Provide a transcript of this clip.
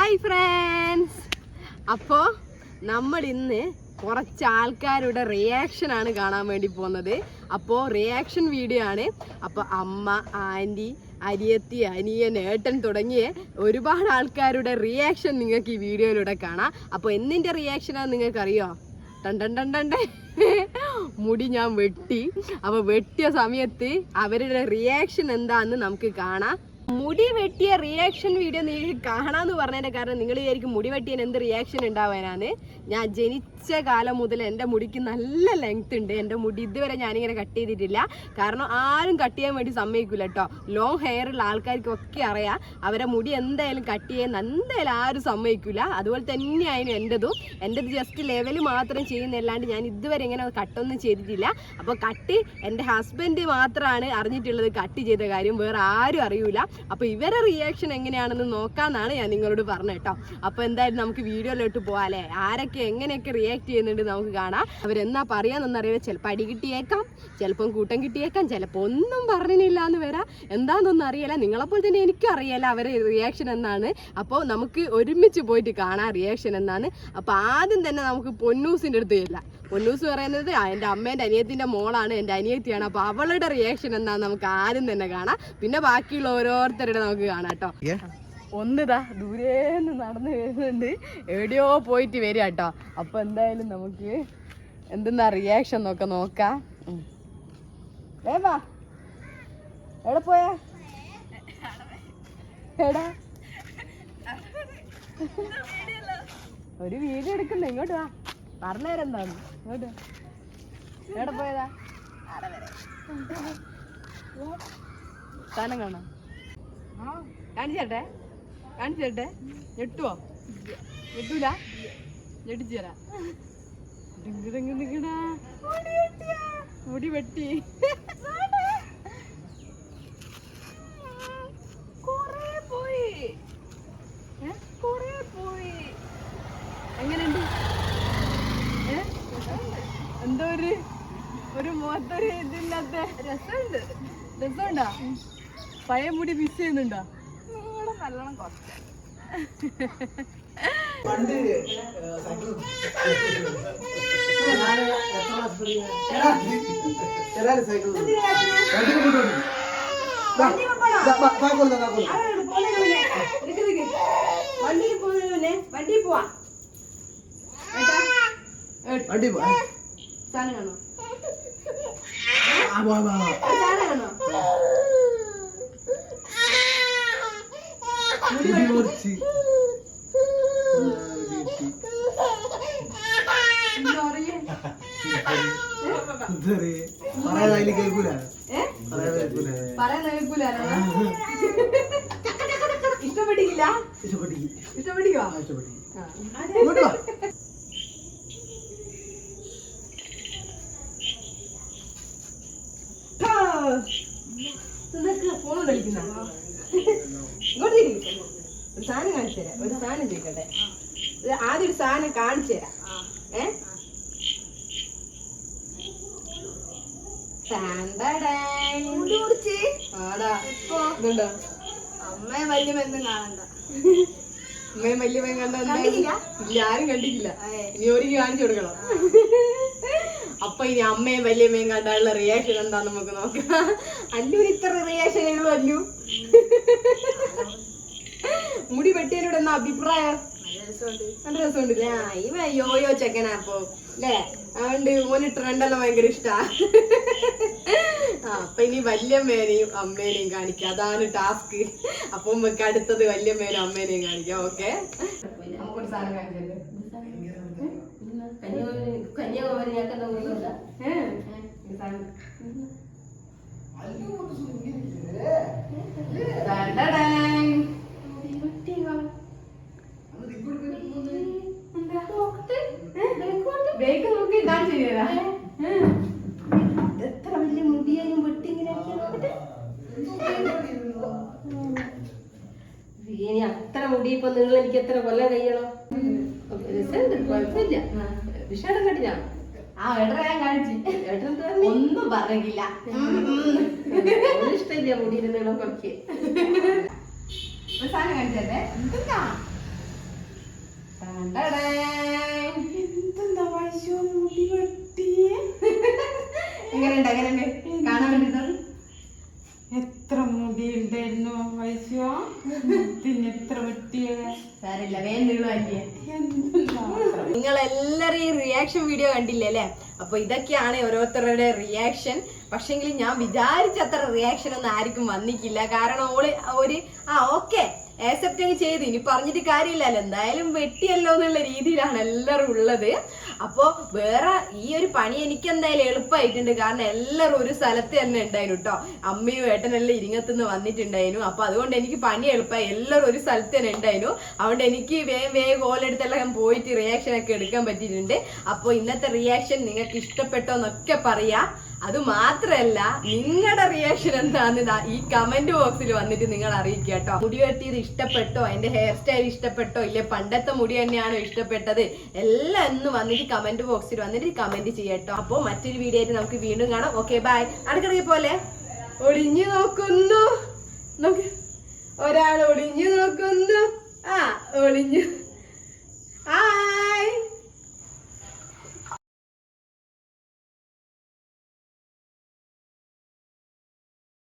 Hi friends, അപ്പോൾ നമ്മൾ ഇന്ന് കുറച്ച് ആൾക്കാരുടെ റിയാക്ഷൻ ആണ് കാണാൻ വേണ്ടി പോകുന്നത്. അപ്പോൾ റിയാക്ഷൻ വീഡിയോ ആണ്. അപ്പോൾ അമ്മ, ആൻറ്റി, അനിയത്തി, അനിയൻ, ഏട്ടൻ തുടങ്ങിയ ഒരുപാട് ആൾക്കാരുടെ റിയാക്ഷൻ നിങ്ങൾക്ക് ഈ വീഡിയോയിലൂടെ കാണാം. അപ്പോൾ എന്തിൻ്റെ റിയാക്ഷനാണ് നിങ്ങൾക്കറിയോ? ടണ്ടണ്ടണ്ടേ മുടി ഞാൻ വെട്ടി. അപ്പോൾ വെട്ടിയ സമയത്ത് അവരുടെ റിയാക്ഷൻ എന്താണെന്ന് നമുക്ക് കാണാം. മുടി വെട്ടിയ റിയാക്ഷൻ വീഡിയോ നിങ്ങൾക്ക് കാണാമെന്ന് പറഞ്ഞതിൻ്റെ കാരണം നിങ്ങൾ വിചാരിക്കും മുടി വെട്ടിയതിന് എന്ത് റിയാക്ഷൻ ഉണ്ടാവാനാണ്. ഞാൻ ജനിച്ച കാലം മുതൽ എൻ്റെ മുടിക്ക് നല്ല ലെങ്ത് ഉണ്ട്. എൻ്റെ മുടി ഇതുവരെ ഞാനിങ്ങനെ കട്ട് ചെയ്തിട്ടില്ല. കാരണം ആരും കട്ട് ചെയ്യാൻ വേണ്ടി സമ്മതിക്കില്ല കേട്ടോ. ലോങ് ഹെയർ ഉള്ള ആൾക്കാർക്കൊക്കെ അറിയാം, അവരെ മുടി എന്തായാലും കട്ട് ചെയ്യാൻ എന്തായാലും ആരും സമ്മതിക്കില്ല. അതുപോലെ തന്നെയായിരുന്നു എൻ്റെത് ജസ്റ്റ് ലെവൽ മാത്രം ചെയ്യുന്നല്ലാണ്ട് ഞാൻ ഇതുവരെ ഇങ്ങനെ കട്ടൊന്നും ചെയ്തിട്ടില്ല. അപ്പോൾ കട്ട് എൻ്റെ ഹസ്ബൻഡ് മാത്രമാണ് അറിഞ്ഞിട്ടുള്ളത്, കട്ട് ചെയ്ത കാര്യം വേറെ ആരും അറിയില്ല. അപ്പോൾ ഇവരെ റിയാക്ഷൻ എങ്ങനെയാണെന്ന് നോക്കാമെന്നാണ് ഞാൻ നിങ്ങളോട് പറഞ്ഞത് കേട്ടോ. അപ്പോൾ എന്തായാലും നമുക്ക് വീഡിയോയിലോട്ട് പോകാല്ലേ. ആരൊക്കെ എങ്ങനെയൊക്കെ റിയാക്ട് ചെയ്യുന്നുണ്ട് നമുക്ക് കാണാം. അവരെന്നാ പറയാന്നൊന്നറിയില്ല. ചിലപ്പോൾ അടി കിട്ടിയേക്കാം, ചിലപ്പം കൂട്ടം കിട്ടിയേക്കാം, ചിലപ്പോൾ ഒന്നും പറഞ്ഞില്ല എന്ന് വരാം. എന്താണെന്നൊന്നും അറിയില്ല. നിങ്ങളെപ്പോലെ തന്നെ എനിക്കും അറിയില്ല അവരെ റിയാക്ഷൻ എന്നാണ്. അപ്പോൾ നമുക്ക് ഒരുമിച്ച് പോയിട്ട് കാണാം റിയാക്ഷൻ എന്നാണ്. അപ്പോൾ ആദ്യം തന്നെ നമുക്ക് പൊന്നൂസിൻ്റെ അടുത്ത് ചെല്ലാം. പൊന്നൂസ് പറയുന്നത് എൻ്റെ അമ്മേൻ്റെ അനിയത്തിൻ്റെ മോളാണ്, എൻ്റെ അനിയത്തിയാണ്. അപ്പോൾ അവളുടെ റിയാക്ഷൻ എന്താണെന്ന് നമുക്ക് ആദ്യം തന്നെ കാണാം. പിന്നെ ബാക്കിയുള്ള ഓരോരുത്തരുടെ നമുക്ക് കാണാം കേട്ടോ. ഒന്നിതാ ദൂരേന്ന് നടന്നു വരുന്നുണ്ട്, എവിടെയോ പോയിട്ട് വരിക കേട്ടോ. അപ്പോൾ എന്തായാലും നമുക്ക് എന്തെന്നാ റിയാക്ഷൻ നോക്കാം. വേവാ, എവിടെ പോയാ? എടാ ഒരു വീഡിയോ എടുക്കണ്ടേ, ഇങ്ങോട്ട് വാ, പറഞ്ഞേരെന്താണ്. ഇങ്ങോട്ട് എവിടെ പോയതാ? സ്ഥാനം കാണാം. കാണിച്ചേട്ടെ ഞെട്ടുവോ? ഞെട്ടൂല, ഞെട്ടിച്ചു തരാം. മുടി വെട്ടി പോയി. എങ്ങനെയുണ്ട്? എന്തോ ഒരു മുഖത്തൊരു ഇതില്ലാത്ത രസമുണ്ടോ? പഴയ മുടി മിസ് ചെയ്യുന്നുണ്ടോ? നല്ലോണം കുറച്ച് വണ്ടി പോവാ. സാധനം കാണോ? ഇഷ്ടപ്പെട്ടിക്കോ? ഫോൺ കളിക്കുന്ന ഇങ്ങോട്ട് ഒരു സാധനം കാണിച്ചു തരാം. ഒരു സാധനം ചോദിക്കട്ടെ. ആദ്യം ഒരു സാധനം കാണിച്ചു തരാം. അമ്മയും വല്യമ്മയൊന്നും കാണണ്ട. അമ്മയും വല്യമ്മയും കണ്ടില്ല? ഇല്ല, ആരും കണ്ടിട്ടില്ല. ഇനി ഒരിക്കലും കാണിച്ചു കൊടുക്കണം. അപ്പൊ ഇനി അമ്മയും വല്യമ്മയും കണ്ടാലുള്ള റിയാക്ഷൻ എന്താന്ന് നമുക്ക് നോക്കാം. അല്ലൂര് ഇത്ര റിയാക്ഷൻ ഉള്ളൂ. അല്ലു മുടി വെട്ടിയതിനോട് എന്നാ അഭിപ്രായം? നല്ല രസമുണ്ടല്ലേ? ഇവ യോയോ ചെക്കനാ അപ്പൊ അല്ലേ? അതുകൊണ്ട് ഓന് ട്രെൻഡെല്ലാം ഭയങ്കര ഇഷ്ടാ. അപ്പൊ ഇനി വല്യമ്മേനെയും അമ്മേനെയും കാണിക്കാം, അതാണ് ടാസ്ക്. അപ്പൊ നമുക്ക് അടുത്തത് വല്യമ്മേനും അമ്മേനെയും കാണിക്കാം. ഓക്കെ, നമുക്കൊരു സാധനം കാണിച്ചത് എത്ര വലിയ മുടിയാലും വെട്ടിങ്ങനെ ഇനി അത്ര മുടി ഇപ്പൊ നിങ്ങൾ എനിക്ക് എത്ര കൊല്ലം കഴിയണം? കുഴപ്പമില്ല. വിഷാദം കണ്ടില്ല. ഏട്ടനെ ഞാൻ കാണിച്ചു. ഏട്ടൻ ഒന്നും പറഞ്ഞില്ല. ഇഷ്ടമില്ല മുടിയുടെ നീളമൊക്കെ. സാധനം കാണിച്ചേ. എങ്ങനെയുണ്ട് എങ്ങനെയുണ്ട് കാണാൻ വേണ്ടിട്ട്? എത്ര മുടി ഉണ്ടായിരുന്നു വൈശ്വ, പിന്നെ എത്ര വെട്ടിയ സാരില്ല, നിങ്ങൾ എല്ലാരും ഈ റിയാക്ഷൻ വീഡിയോ കണ്ടില്ലേ അല്ലെ? അപ്പൊ ഇതൊക്കെയാണ് ഓരോരുത്തരുടെ റിയാക്ഷൻ. പക്ഷെങ്കിൽ ഞാൻ വിചാരിച്ചത്ര റിയാക്ഷൻ ഒന്നും ആർക്കും വന്നിക്കില്ല. കാരണം ഓള് ഒരു ഓക്കെ ആക്സെപ്റ്റ് അങ്ങ് ചെയ്ത്, ഇനി പറഞ്ഞിട്ട് കാര്യമില്ലല്ലോ, എന്തായാലും വെട്ടിയല്ലോ എന്നുള്ള രീതിയിലാണ് എല്ലാവരും ഉള്ളത്. അപ്പോ വേറെ ഈ ഒരു പണി എനിക്ക് എന്തായാലും എളുപ്പമായിട്ടുണ്ട്. കാരണം എല്ലാവരും ഒരു സ്ഥലത്ത് തന്നെ ഉണ്ടായിരുന്നു കേട്ടോ. അമ്മയും ഏട്ടനെല്ലാം ഇരിങ്ങത്തുനിന്ന് വന്നിട്ടുണ്ടായിരുന്നു. അപ്പൊ അതുകൊണ്ട് എനിക്ക് പണി എളുപ്പമായി. എല്ലാവരും ഒരു സ്ഥലത്ത് തന്നെ ഉണ്ടായിരുന്നു. അതുകൊണ്ട് എനിക്ക് വേഗം കോലെടുത്തെല്ലാം പോയിട്ട് റിയാക്ഷൻ ഒക്കെ എടുക്കാൻ പറ്റിയിട്ടുണ്ട്. അപ്പൊ ഇന്നത്തെ റിയാക്ഷൻ നിങ്ങൾക്ക് ഇഷ്ടപ്പെട്ടോ എന്നൊക്കെ പറയാ. അത് മാത്രല്ല, നിങ്ങളുടെ റിയാക്ഷൻ എന്താന്ന് ഈ കമന്റ് ബോക്സിൽ വന്നിട്ട് നിങ്ങൾ അറിയിക്കുക കേട്ടോ. മുടി വെട്ടിയത് ഇഷ്ടപ്പെട്ടോ, അതിന്റെ ഹെയർ സ്റ്റൈൽ ഇഷ്ടപ്പെട്ടോ, ഇല്ലേ പണ്ടത്തെ മുടി തന്നെയാണോ ഇഷ്ടപ്പെട്ടത്, എല്ലാം ഒന്ന് വന്നിട്ട് കമന്റ് ബോക്സിൽ വന്നിട്ട് കമന്റ് ചെയ്യട്ടോ. അപ്പൊ മറ്റൊരു വീഡിയോ ആയിട്ട് നമുക്ക് വീണ്ടും കാണാം. Okay bye. അടുക്കളയെ പോലെ ഒളിഞ്ഞു നോക്കുന്നു, ഒരാൾ ഒളിഞ്ഞു നോക്കുന്നു, ഒളിഞ്ഞു